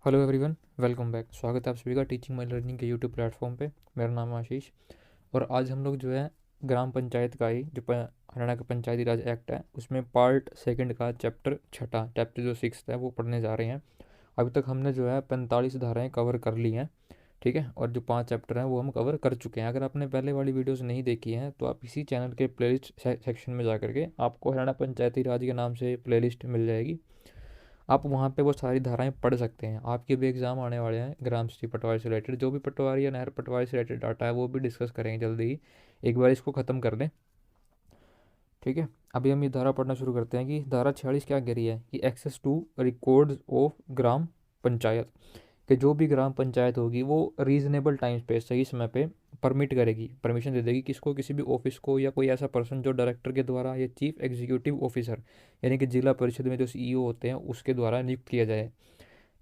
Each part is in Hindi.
Hello everyone, welcome back. स्वागत है आप सभी का टीचिंग माई लर्निंग के यूट्यूब प्लेटफॉर्म पे। मेरा नाम है आशीष और आज हम लोग जो है ग्राम पंचायत का ही जो हरियाणा का पंचायती राज एक्ट है उसमें पार्ट सेकंड का चैप्टर छठा चैप्टर जो सिक्स है वो पढ़ने जा रहे हैं। अभी तक हमने जो है 45 धाराएँ कवर कर ली हैं, ठीक है। और जो 5 चैप्टर हैं वो हम कवर कर चुके हैं। अगर आपने पहले वाली वीडियोज़ नहीं देखी हैं तो आप इसी चैनल के प्लेलिस्ट सेक्शन में जा करके आपको हरियाणा पंचायती राज के नाम से प्लेलिस्ट मिल जाएगी। आप वहाँ पे वो सारी धाराएं पढ़ सकते हैं। आपके भी एग्ज़ाम आने वाले हैं ग्राम सिटी पटवारी से रिलेटेड, जो भी पटवारी या नहर पटवारी से रिलेटेड डाटा है वो भी डिस्कस करेंगे जल्दी ही। एक बार इसको ख़त्म कर दें, ठीक है। अभी हम ये धारा पढ़ना शुरू करते हैं कि धारा 46 क्या कह रही है कि access two records of gram panchayat, कि जो भी ग्राम पंचायत होगी वो रीजनेबल टाइम पे सही समय पे परमिट करेगी, परमिशन दे देगी किसको, किसी भी ऑफिस को या कोई ऐसा पर्सन जो डायरेक्टर के द्वारा या चीफ एग्जीक्यूटिव ऑफिसर यानी कि जिला परिषद में जो सीईओ होते हैं उसके द्वारा नियुक्त किया जाए,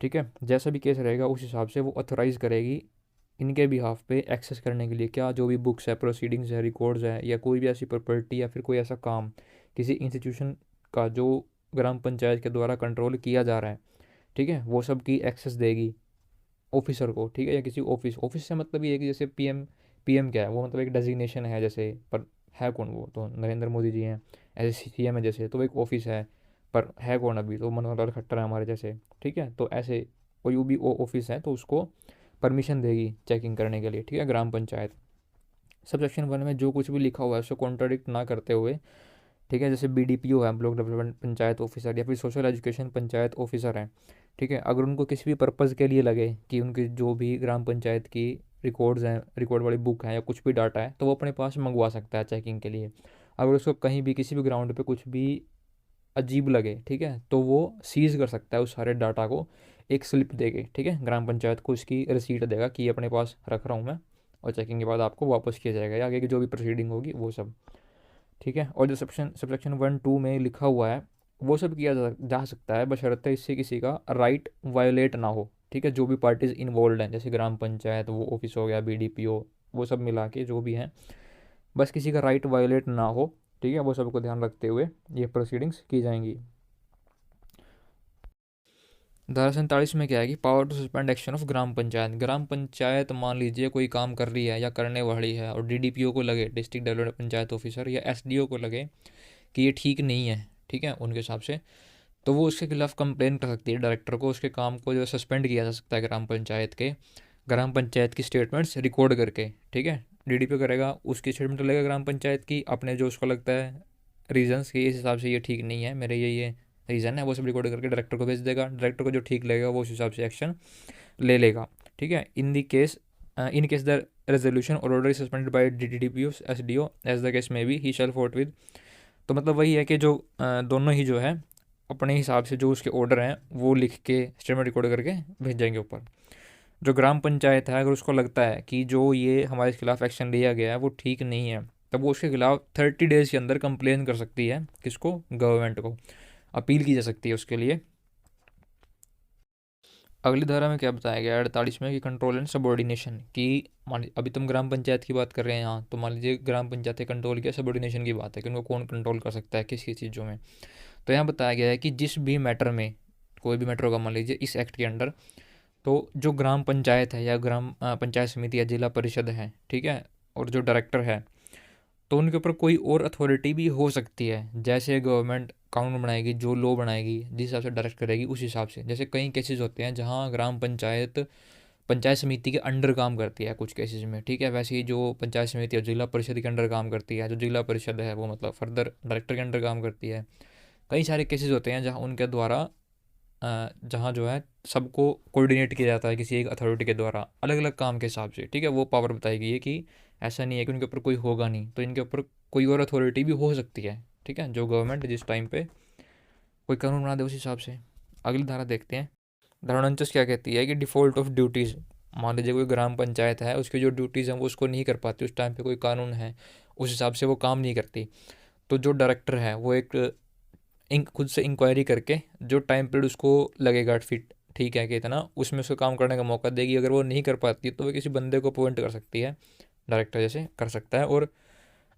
ठीक है। जैसा भी केस रहेगा उस हिसाब से वो ऑथोराइज़ करेगी इनके बिहाफ पे एक्सेस करने के लिए, क्या जो भी बुक्स है, प्रोसीडिंग्स है, रिकॉर्ड्स है या कोई भी ऐसी प्रॉपर्टी या फिर कोई ऐसा काम किसी इंस्टीट्यूशन का जो ग्राम पंचायत के द्वारा कंट्रोल किया जा रहा है, ठीक है, वो सब की एक्सेस देगी ऑफिसर को, ठीक है। या किसी ऑफिस ऑफिस से मतलब ये है कि जैसे पीएम क्या है, वो मतलब एक डेजिग्नेशन है जैसे, पर है कौन, वो तो नरेंद्र मोदी जी हैं। ऐसे सीएम है जैसे, तो वो एक ऑफिस है, पर है कौन अभी, तो मनोहर लाल खट्टर है हमारे जैसे, ठीक है। तो ऐसे कोई भी वो ऑफिस है तो उसको परमिशन देगी चेकिंग करने के लिए, ठीक है, ग्राम पंचायत। सब सेक्शन वन में जो कुछ भी लिखा हुआ है उसको कॉन्ट्राडिक्ट ना करते हुए, ठीक है। जैसे बीडीपीओ है, ब्लॉक डेवलपमेंट पंचायत ऑफिसर, या फिर सोशल एजुकेशन पंचायत ऑफिसर हैं, ठीक है। अगर उनको किसी भी पर्पज़ के लिए लगे कि उनकी जो भी ग्राम पंचायत की रिकॉर्ड्स हैं, रिकॉर्ड वाली बुक है या कुछ भी डाटा है, तो वो अपने पास मंगवा सकता है चेकिंग के लिए। अगर उसको कहीं भी किसी भी ग्राउंड पे कुछ भी अजीब लगे, ठीक है, तो वो सीज़ कर सकता है उस सारे डाटा को एक स्लिप देके, ठीक है। ग्राम पंचायत को इसकी रिसीट देगा कि ये अपने पास रख रहा हूँ मैं, और चेकिंग के बाद आपको वापस किया जाएगा या आगे की जो भी प्रोसीडिंग होगी वो सब, ठीक है। और जो सबसेक्शन 1 2 में लिखा हुआ है वो सब किया जा सकता है बशर्ते इससे किसी का राइट वायोलेट ना हो, ठीक है। जो भी पार्टीज इन्वॉल्व हैं जैसे ग्राम पंचायत, वो ऑफिस हो गया, बीडीपीओ, वो सब मिला के जो भी हैं, बस किसी का राइट वायोलेट ना हो, ठीक है। वो सबको ध्यान रखते हुए ये प्रोसीडिंग्स की जाएंगी। धारा 47 में क्या है कि power to suspend action of gram panchayat. ग्राम पंचायत मान लीजिए कोई काम कर रही है या करने वाली है और डीडीपीओ को लगे, डिस्ट्रिक्ट डेवलपमेंट पंचायत ऑफिसर, या एसडीओ को लगे कि ये ठीक नहीं है, ठीक है, उनके हिसाब से, तो वो उसके खिलाफ कंप्लेन कर सकती है डायरेक्टर को। उसके काम को जो सस्पेंड किया जा सकता है ग्राम पंचायत की स्टेटमेंट्स रिकॉर्ड करके, ठीक है। डीडीपीओ करेगा, उसकी स्टेटमेंट लेगा ग्राम पंचायत की, अपने जो उसको लगता है रीजंस कि इस हिसाब से ये ठीक नहीं है, मेरे ये रीज़न है, वो सब रिकॉर्ड करके डायरेक्टर को भेज देगा। डायरेक्टर को जो ठीक लगेगा वो उस हिसाब से एक्शन ले लेगा, ठीक है। इन केस द रेजोल्यूशन और order suspended by DDPO SDO as the case में be he shall forthwith. तो मतलब वही है कि जो दोनों ही जो है अपने हिसाब से जो उसके ऑर्डर हैं वो लिख के स्टेटमेंट रिकॉर्ड करके भेज जाएंगे ऊपर। जो ग्राम पंचायत है अगर उसको लगता है कि जो ये हमारे खिलाफ एक्शन लिया गया है वो ठीक नहीं है, तब वो उसके खिलाफ 30 डेज़ के अंदर कंप्लेन कर सकती है, किसको, गवर्नमेंट को, अपील की जा सकती है उसके लिए। अगली धारा में क्या बताया गया 48 में कि कंट्रोल एंड सबॉर्डिनेशन की, मान अभी तुम ग्राम पंचायत की बात कर रहे हैं यहाँ, तो मान लीजिए ग्राम पंचायत कंट्रोल किया, सबॉर्डिनेशन की बात है कि उनको कौन कंट्रोल कर सकता है किस किस चीज़ों में। तो यहाँ बताया गया है कि जिस भी मैटर में, कोई भी मैटर होगा मान लीजिए इस एक्ट के अंडर, तो जो ग्राम पंचायत है या ग्राम पंचायत समिति या जिला परिषद है, ठीक है, और जो डायरेक्टर है, तो उनके ऊपर कोई और अथॉरिटी भी हो सकती है। जैसे गवर्नमेंट कानून बनाएगी, जो लॉ बनाएगी, जिस हिसाब से डायरेक्ट करेगी उस हिसाब से। जैसे कई केसेस होते हैं जहाँ ग्राम पंचायत पंचायत समिति के अंडर काम करती है कुछ केसेस में, ठीक है। वैसे ही जो पंचायत समिति और जिला परिषद के अंडर काम करती है, जो जिला परिषद है वो मतलब फर्दर डायरेक्टर के अंडर काम करती है। कई सारे केसेस होते हैं जहाँ उनके द्वारा जहाँ जो है सबको कोऑर्डिनेट किया जाता है किसी एक अथॉरिटी के द्वारा अलग अलग काम के हिसाब से, ठीक है। वो पावर बताई गई है कि ऐसा नहीं है कि उनके ऊपर कोई होगा नहीं, तो इनके ऊपर कोई और अथॉरिटी भी हो सकती है, ठीक है, जो गवर्नमेंट जिस टाइम पे कोई कानून बना दे उस हिसाब से। अगली धारा देखते हैं। धारा 49 क्या कहती है कि डिफ़ॉल्ट ऑफ ड्यूटीज़। मान लीजिए कोई ग्राम पंचायत है, उसकी जो ड्यूटीज़ हैं वो उसको नहीं कर पाती, उस टाइम पे कोई कानून है उस हिसाब से वो काम नहीं करती, तो जो डायरेक्टर है वो एक खुद से इंक्वायरी करके जो टाइम पीरियड उसको लगेगा फिट, ठीक है, कि इतना उसमें उसको काम करने का मौका देगी। अगर वो नहीं कर पाती तो वो किसी बंदे को अपॉइंट कर सकती है, डायरेक्टर जैसे कर सकता है। और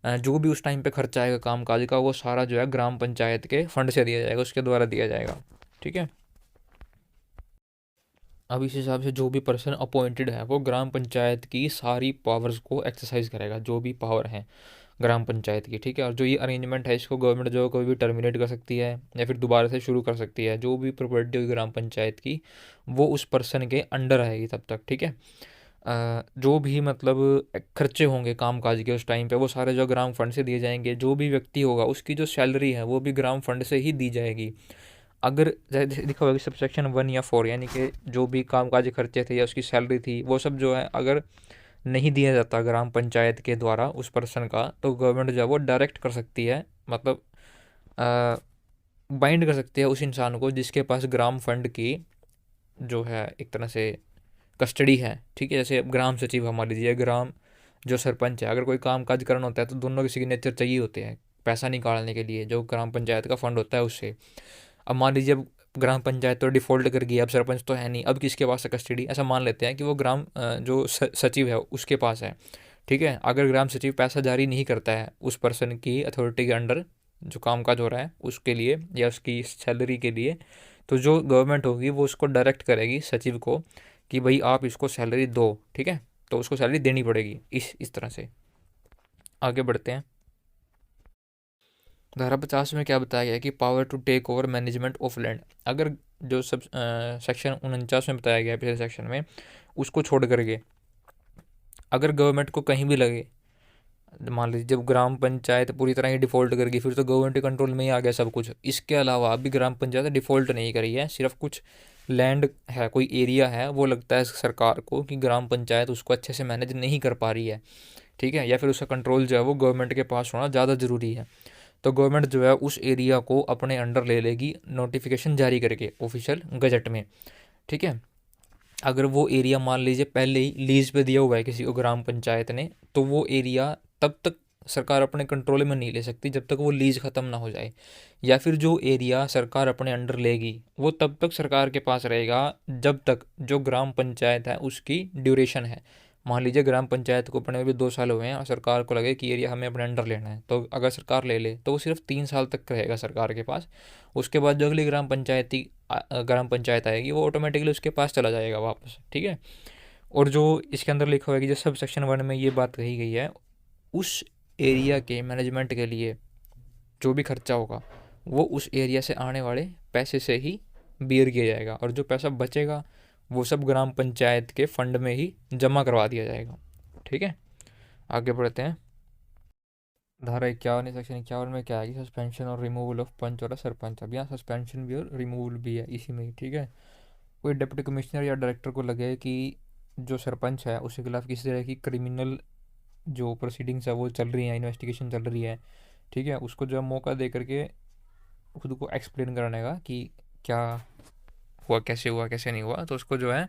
जो भी उस टाइम पे खर्चा आएगा काम काज का वो सारा जो है ग्राम पंचायत के फंड से दिया जाएगा, उसके द्वारा दिया जाएगा, ठीक है। अब इस हिसाब से जो भी पर्सन अपॉइंटेड है वो ग्राम पंचायत की सारी पावर्स को एक्सरसाइज करेगा, जो भी पावर है ग्राम पंचायत की, ठीक है। और जो ये अरेंजमेंट है इसको गवर्नमेंट जो कोई भी टर्मिनेट कर सकती है या फिर दोबारा से शुरू कर सकती है। जो भी प्रॉपर्टी होगी ग्राम पंचायत की वो उस पर्सन के अंडर आएगी तब तक, ठीक है। जो भी मतलब खर्चे होंगे कामकाज के उस टाइम पे वो सारे जो ग्राम फंड से दिए जाएंगे। जो भी व्यक्ति होगा उसकी जो सैलरी है वो भी ग्राम फंड से ही दी जाएगी। अगर देखा होगा सबसेक्शन 1 या 4 यानी कि जो भी कामकाजी खर्चे थे या उसकी सैलरी थी वो सब जो है अगर नहीं दिया जाता ग्राम पंचायत के द्वारा उस पर्सन का, तो गवर्नमेंट जो है वो डायरेक्ट कर सकती है, मतलब बाइंड कर सकती है उस इंसान को जिसके पास ग्राम फंड की जो है एक तरह से कस्टडी है, ठीक है। जैसे ग्राम सचिव हमारे लीजिए, ग्राम जो सरपंच है, अगर कोई काम काज करना होता है तो दोनों के सिग्नेचर चाहिए होते हैं पैसा निकालने के लिए जो ग्राम पंचायत का फंड होता है उससे। अब मान लीजिए अब ग्राम पंचायत तो डिफ़ॉल्ट कर गई, अब सरपंच तो है नहीं, अब किसके पास है कस्टडी? ऐसा मान लेते हैं कि वो ग्राम जो सचिव है उसके पास है, ठीक है। अगर ग्राम सचिव पैसा जारी नहीं करता है उस पर्सन की अथॉरिटी के अंडर जो कामकाज हो रहा है उसके लिए या उसकी सैलरी के लिए, तो जो गवर्नमेंट होगी वो उसको डायरेक्ट करेगी सचिव को कि भाई आप इसको सैलरी दो, ठीक है। तो उसको सैलरी देनी पड़ेगी इस तरह से। आगे बढ़ते हैं। धारा 50 में क्या बताया गया है कि power to take over management of land. अगर जो सब सेक्शन 49 में बताया गया है पिछले सेक्शन में उसको छोड़ करके अगर गवर्नमेंट को कहीं भी लगे, मान लीजिए जब ग्राम पंचायत पूरी तरह ही डिफ़ॉल्ट कर गई फिर तो गवर्नमेंट के कंट्रोल में ही आ गया सब कुछ। इसके अलावा अभी ग्राम पंचायत डिफ़ॉल्ट नहीं करी है, सिर्फ कुछ लैंड है, कोई एरिया है, वो लगता है सरकार को कि ग्राम पंचायत उसको अच्छे से मैनेज नहीं कर पा रही है, ठीक है, या फिर उसका कंट्रोल जो है वो गवर्नमेंट के पास होना ज़्यादा ज़रूरी है। तो गवर्नमेंट जो है उस एरिया को अपने अंडर ले लेगी नोटिफिकेशन जारी करके ऑफिशियल गजट में, ठीक है। अगर वो एरिया मान लीजिए पहले ही लीज पे दिया हुआ है किसी को ग्राम पंचायत ने, तो वो एरिया तब तक सरकार अपने कंट्रोल में नहीं ले सकती जब तक वो लीज ख़त्म ना हो जाए। या फिर जो एरिया सरकार अपने अंडर लेगी वो तब तक सरकार के पास रहेगा जब तक जो ग्राम पंचायत है उसकी ड्यूरेशन है। मान लीजिए ग्राम पंचायत को बने हुए 2 साल हुए हैं और सरकार को लगे कि एरिया हमें अपने अंडर लेना है, तो अगर सरकार ले ले तो वो सिर्फ 3 साल तक रहेगा सरकार के पास। उसके बाद जो अगली ग्राम पंचायत आएगी वो ऑटोमेटिकली उसके पास चला जाएगा वापस, ठीक है। और जो इसके अंदर लिखा हुआ है कि जो सब सेक्शन 1 में ये बात कही गई है उस एरिया के मैनेजमेंट के लिए जो भी खर्चा होगा वो उस एरिया से आने वाले पैसे से ही बियर किया जाएगा और जो पैसा बचेगा वो सब ग्राम पंचायत के फंड में ही जमा करवा दिया जाएगा, ठीक है। आगे बढ़ते हैं। धारा 51 सेक्शन 51 में क्या है कि सस्पेंशन और रिमूवल ऑफ पंच और सरपंच। अब यहाँ सस्पेंशन भी और रिमूवल भी है इसी में ही, ठीक है। कोई डिप्टी कमिश्नर या डायरेक्टर को लगे कि जो सरपंच है उसके खिलाफ किसी तरह की क्रिमिनल जो प्रोसीडिंग्स है वो चल रही हैं, इन्वेस्टिगेशन चल रही है, ठीक है, उसको जो है मौका दे करके खुद को एक्सप्लेन कराने का कि क्या हुआ कैसे नहीं हुआ, तो उसको जो है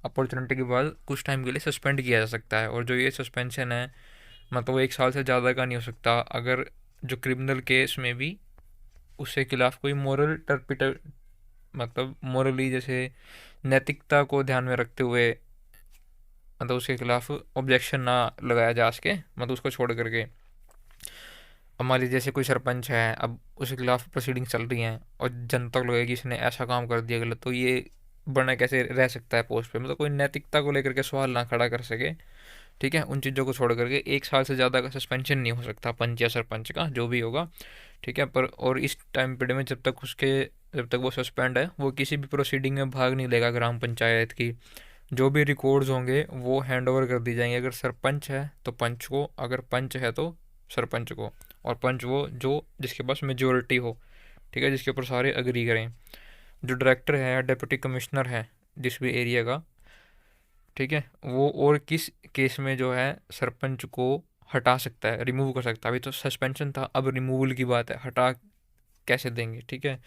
अपॉर्चुनिटी के बाद कुछ टाइम के लिए सस्पेंड किया जा सकता है। और जो ये सस्पेंशन है मतलब वो 1 साल से ज़्यादा का नहीं हो सकता अगर जो क्रिमिनल केस में भी उसके खिलाफ कोई मोरल टर्पिटर मतलब मोरली जैसे नैतिकता को ध्यान में रखते हुए मतलब उसके खिलाफ ऑब्जेक्शन ना लगाया जा सके, मतलब उसको छोड़ करके। हमारी जैसे कोई सरपंच है अब उसके खिलाफ प्रोसीडिंग चल रही हैं और जनता को लगेगी कि इसने ऐसा काम कर दिया गलत, तो ये बना कैसे रह सकता है पोस्ट पे, मतलब कोई नैतिकता को लेकर के सवाल ना खड़ा कर सके, ठीक है। उन चीज़ों को छोड़ करके 1 साल से ज़्यादा का सस्पेंशन नहीं हो सकता पंच या सरपंच का जो भी होगा, ठीक है। पर और इस टाइम पीरियड में जब तक वो सस्पेंड है वो किसी भी प्रोसीडिंग में भाग नहीं लेगा ग्राम पंचायत की। जो भी रिकॉर्ड्स होंगे वो हैंड ओवर कर दी जाएंगे, अगर सरपंच है तो पंच को, अगर पंच है तो सरपंच को, और पंच वो जो जिसके पास मेजोरिटी हो, ठीक है, जिसके ऊपर सारे अग्री करें। जो डायरेक्टर है या डिप्टी कमिश्नर है जिस भी एरिया का, ठीक है, वो और किस केस में जो है सरपंच को हटा सकता है, रिमूव कर सकता है। अभी तो सस्पेंशन था, अब रिमूवल की बात है, हटा कैसे देंगे, ठीक है।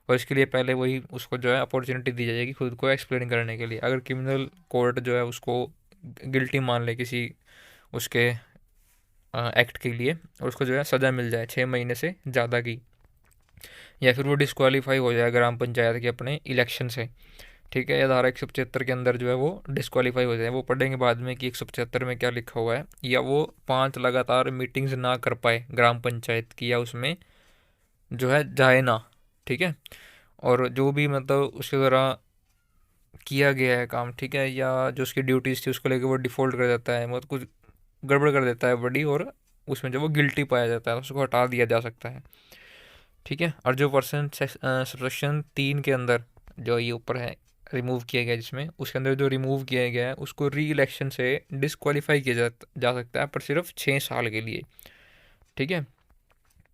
और इसके लिए पहले वही उसको जो है अपॉर्चुनिटी दी जाएगी खुद को एक्सप्लेन करने के लिए। अगर क्रिमिनल कोर्ट जो है उसको गिल्टी मान ले किसी उसके एक्ट के लिए और उसको जो है सज़ा मिल जाए 6 महीने से ज़्यादा की, या फिर वो डिस्क्वालीफाई हो जाए ग्राम पंचायत के अपने इलेक्शन से, ठीक है, या धारा 175 के अंदर जो है वो डिस्क्वालीफाई हो जाए। वो पढ़ेंगे बाद में कि 175 में क्या लिखा हुआ है, या वो 5 लगातार मीटिंग्स ना कर पाए ग्राम पंचायत की या उसमें जो है जाए ना, ठीक है। और जो भी मतलब उसके द्वारा किया गया है काम, ठीक है, या जो उसकी ड्यूटीज़ थी उसको लेकर वो डिफ़ॉल्ट कर जाता है, मतलब कुछ गड़बड़ कर देता है बड़ी, और उसमें जब वो गिल्टी पाया जाता है तो उसको हटा दिया जा सकता है, ठीक है। और जो पर्सन सबसेक्शन 3 के अंदर जो ये ऊपर है रिमूव किया गया, जिसमें उसके अंदर जो रिमूव किया गया है उसको री इलेक्शन से डिसक्वालीफाई किया जा सकता है, पर सिर्फ 6 साल के लिए, ठीक है।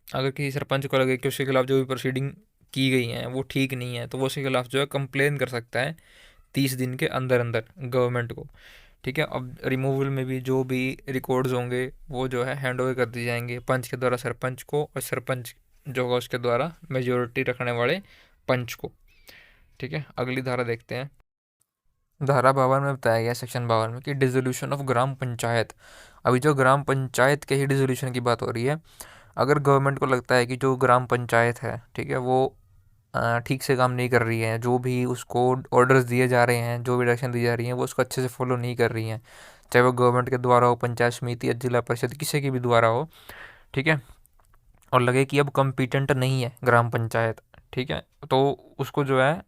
अगर किसी सरपंच को लगे कि उसके खिलाफ जो भी प्रोसीडिंग की गई हैं वो ठीक नहीं है, तो वो उसके खिलाफ जो है कंप्लेन कर सकता है 30 दिन के अंदर अंदर गवर्नमेंट को, ठीक है। अब रिमूवल में भी जो भी रिकॉर्ड्स होंगे वो जो है हैंड ओवर कर दिए जाएंगे पंच के द्वारा सरपंच को, और सरपंच जो होगा उसके द्वारा मेजोरिटी रखने वाले पंच को, ठीक है। अगली धारा देखते हैं। धारा 52 में बताया गया, सेक्शन 52 में, कि डिसोल्यूशन ऑफ ग्राम पंचायत। अभी जो ग्राम पंचायत के ही डिसोल्यूशन की बात हो रही है। अगर गवर्नमेंट को लगता है कि जो ग्राम पंचायत है, ठीक है, वो ठीक से काम नहीं कर रही है, जो भी उसको ऑर्डर्स दिए जा रहे हैं, जो भी डायरेक्शन दी जा रही हैं, वो उसको अच्छे से फॉलो नहीं कर रही हैं, चाहे वो गवर्नमेंट के द्वारा हो, पंचायत समिति या जिला परिषद किसी के भी द्वारा हो, ठीक है, और लगे कि अब कम्पिटेंट नहीं है ग्राम पंचायत, ठीक है, तो उसको जो है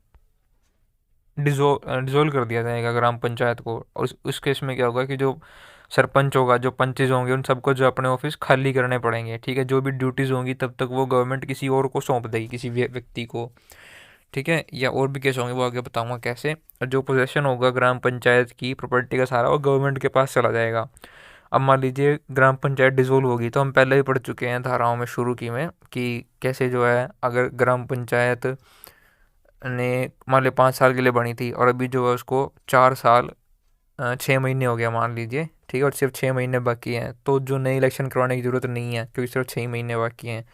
डिज़ोल्व कर दिया जाएगा ग्राम पंचायत को। और उस केस में क्या होगा कि जो सरपंच होगा, जो पंचेज होंगे, उन सबको जो अपने ऑफिस खाली करने पड़ेंगे, ठीक है। जो भी ड्यूटीज़ होंगी तब तक वो गवर्नमेंट किसी और को सौंप देगी, किसी व्यक्ति को, ठीक है। या और भी केस होंगे, वो आगे बताऊंगा कैसे। और जो पोजेशन होगा ग्राम पंचायत की प्रॉपर्टी का सारा, वो गवर्नमेंट के पास चला जाएगा। अब मान लीजिए ग्राम पंचायत डिसोल्व होगी, तो हम पहले ही पढ़ चुके हैं धाराओं में शुरू की में कि कैसे जो है, अगर ग्राम पंचायत ने मान लिया 5 साल के लिए बनी थी, और अभी जो है उसको 4 साल 6 महीने हो गया मान लीजिए, ठीक है, और सिर्फ 6 महीने बाकी हैं, तो जो नई इलेक्शन करवाने की ज़रूरत नहीं है, क्योंकि सिर्फ 6 महीने बाकी हैं।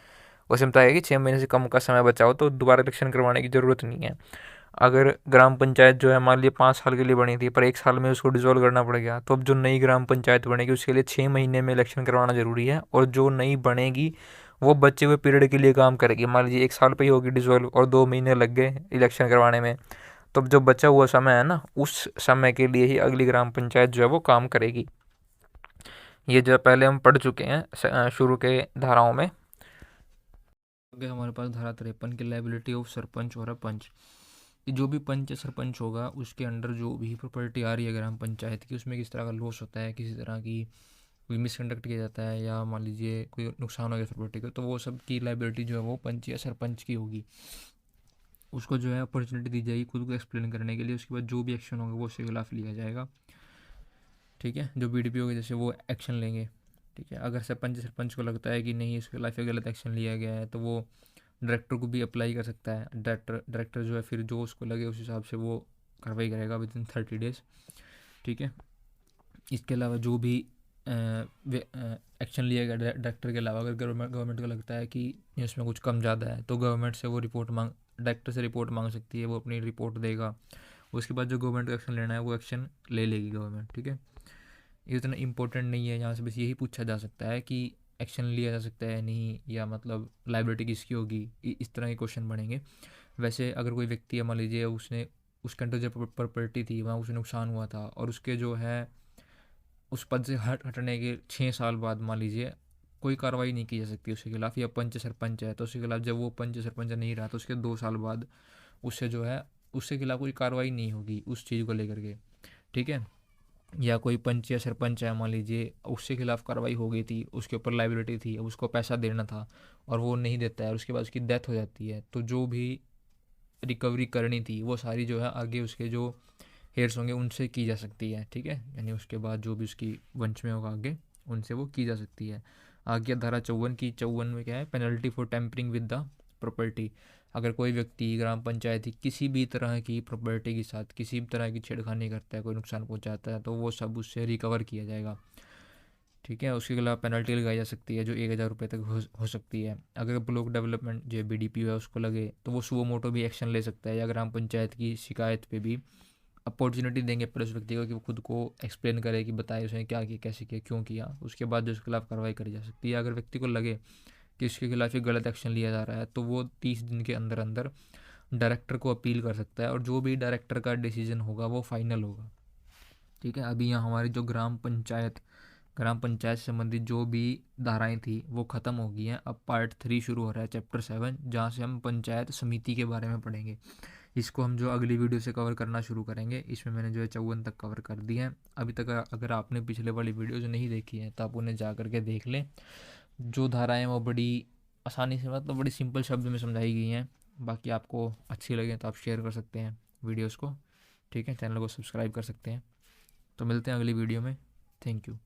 उसमें बताया कि 6 महीने से कम का समय बचाओ तो दोबारा इलेक्शन करवाने की ज़रूरत नहीं है। अगर ग्राम पंचायत जो है मान लिया 5 साल के लिए बनी थी, पर 1 साल में उसको डिसॉल्व करना पड़ गया, तो अब जो नई ग्राम पंचायत बनेगी उसके लिए 6 महीने में इलेक्शन करवाना ज़रूरी है, और जो नई बनेगी वो बचे हुए पीरियड के लिए काम करेगी। मान लीजिए 1 साल पे ही होगी डिसॉल्व, और 2 महीने लग गए इलेक्शन करवाने में, तो अब जो बचा हुआ समय है ना, उस समय के लिए ही अगली ग्राम पंचायत जो है वो काम करेगी। ये जो है पहले हम पढ़ चुके हैं शुरू के धाराओं में। आगे हमारे पास धारा 53 की लाइबिलिटी ऑफ सरपंच और पंच, कि जो भी पंच या सरपंच होगा उसके अंडर जो भी प्रॉपर्टी आ रही है ग्राम पंचायत की, उसमें किस तरह का लॉस होता है, किसी तरह की कोई मिसकंडक्ट किया जाता है, या मान लीजिए कोई नुकसान हो गया प्रॉपर्टी का, तो वो सब की लाइबिलिटी जो है वो पंच या सरपंच की होगी। उसको जो है अपॉर्चुनिटी दी जाएगी खुद को एक्सप्लेन करने के लिए, उसके बाद जो भी एक्शन होगा वो उसके खिलाफ लिया जाएगा, ठीक है। जो बीडीपी होगी जैसे वो एक्शन लेंगे, ठीक है। अगर सरपंच को लगता है कि नहीं इसके खिलाफ गलत एक्शन लिया गया है, तो वो डायरेक्टर को भी अप्लाई कर सकता है। डायरेक्टर जो है फिर जो उसको लगे उस हिसाब से वो कार्रवाई करेगा विद इन 30 डेज, ठीक है। इसके अलावा जो भी एक्शन लिया गया डायरेक्टर के अलावा, अगर गवर्नमेंट को लगता है कि इसमें कुछ कम ज़्यादा है, तो गवर्नमेंट से वो डायरेक्टर से रिपोर्ट मांग सकती है, वो अपनी रिपोर्ट देगा। उसके बाद जो गवर्नमेंट को एक्शन लेना है वो एक्शन ले लेगी गवर्नमेंट, ठीक है। ये इतना इंपॉर्टेंट नहीं है, यहाँ से बस यही पूछा जा सकता है कि एक्शन लिया जा सकता है नहीं, या मतलब लाइबिलिटी किसकी होगी, इस तरह के क्वेश्चन बनेंगे। वैसे अगर कोई व्यक्ति है, मान लीजिए उसने उसके अंदर जो प्रॉपर्टी थी वहाँ उसे नुकसान हुआ था, और उसके जो है उस पद से हटने के 6 साल बाद मान लीजिए कोई कार्रवाई नहीं की जा सकती उसके खिलाफ, या पंच सरपंच है तो उसके खिलाफ, जब वो पंच सरपंच नहीं रहा तो उसके 2 साल बाद उससे जो है उसके खिलाफ कोई कार्रवाई नहीं होगी उस चीज़ को लेकर के, ठीक है। या कोई पंच या सरपंच है मान लीजिए, उसके खिलाफ कार्रवाई हो गई थी, उसके ऊपर लाइबिलिटी थी, अब उसको पैसा देना था और वो नहीं देता है, और उसके बाद उसकी डेथ हो जाती है, तो जो भी रिकवरी करनी थी वो सारी जो है आगे उसके जो हेयर्स होंगे उनसे की जा सकती है, ठीक है। यानी उसके बाद जो भी उसकी वंश में होगा आगे उनसे वो की जा सकती है। आगे धारा 54 की, 54 में क्या है, penalty for tampering with the property. अगर कोई व्यक्ति ग्राम पंचायत की किसी भी तरह की प्रॉपर्टी के साथ किसी भी तरह की छेड़खानी करता है, कोई नुकसान पहुंचाता है, तो वो सब उससे रिकवर किया जाएगा, ठीक है। उसके खिलाफ पेनल्टी लगाई जा सकती है जो 1,000 रुपये तक हो सकती है। अगर ब्लॉक डेवलपमेंट जो बीडीपी है उसको लगे तो वो सुओ मोटो भी एक्शन ले सकता है, या ग्राम पंचायत की शिकायत पे भी अपॉर्चुनिटी देंगे पर उस व्यक्ति को कि वो खुद को एक्सप्लेन करे, कि बताए उसने क्या किया, कैसे किया, क्यों किया, उसके बाद जो उसके खिलाफ कार्रवाई करी जा सकती है। अगर व्यक्ति को लगे कि उसके खिलाफ एक गलत एक्शन लिया जा रहा है, तो वो 30 दिन के अंदर अंदर डायरेक्टर को अपील कर सकता है, और जो भी डायरेक्टर का डिसीजन होगा वो फाइनल होगा, ठीक है। अभी यहाँ हमारी जो ग्राम पंचायत से संबंधित जो भी धाराएं थी वो ख़त्म हो गई हैं। अब पार्ट 3 शुरू हो रहा है, चैप्टर 7, जहाँ से हम पंचायत समिति के बारे में पढ़ेंगे। इसको हम जो अगली वीडियो से कवर करना शुरू करेंगे, इसमें मैंने जो है 54 तक कवर कर दिए हैं अभी तक। अगर आपने पिछले वाली वीडियो जो नहीं देखी है तो आप उन्हें जा करके देख लें। जो धाराएं वो बड़ी आसानी से, मतलब बड़ी सिंपल शब्द में समझाई गई हैं। बाकी आपको अच्छी लगे तो आप शेयर कर सकते हैं वीडियोज़ को, ठीक है, चैनल को सब्सक्राइब कर सकते हैं। तो मिलते हैं अगली वीडियो में। Thank you.